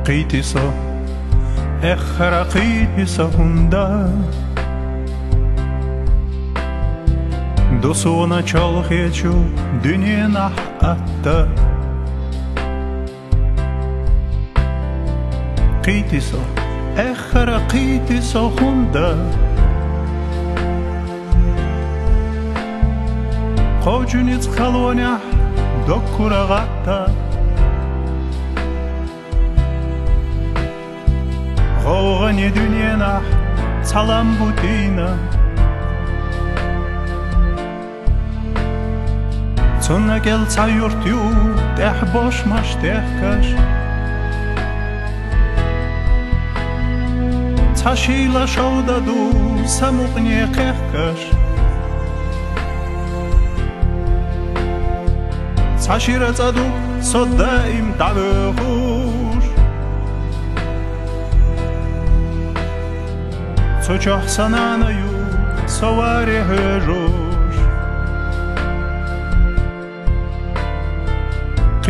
قيتيسا اخر قيتيسا هوندا Досуна чалхечу дünyenah atta Qiytiso ekhara qiytiso hunda Qojuniz khalwanya dokura gatta Qawgani dünyenah salam butina Sonne gel sayurt ju, deh bosh mash deh kash Tashila shauda du, samuqni qeh kash Tashira zadu, soddaim davuhush Tsochoh sanana ju, sovare herush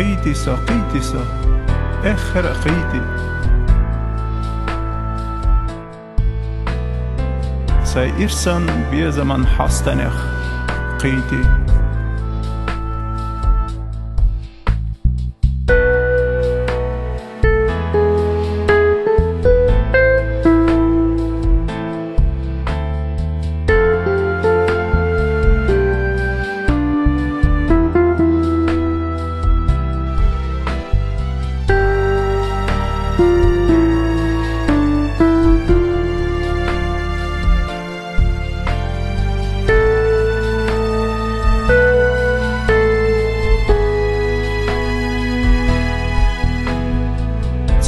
قيتيسا قيتيسا اخر قيتي سيرسن بي زمان حستنخ قيتي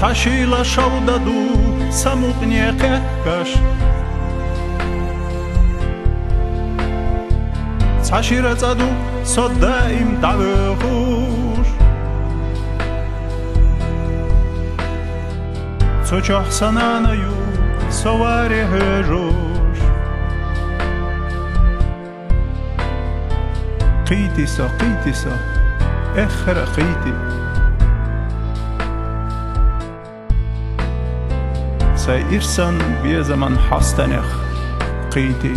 Tashila shauda du samuqni qehkash Tashira zadu soddaim davuhush Tsochoh sanana ju sovare herush Qiytisa qiytisa ekhra qiyти سيرسن بي زمان حستنخ قيتي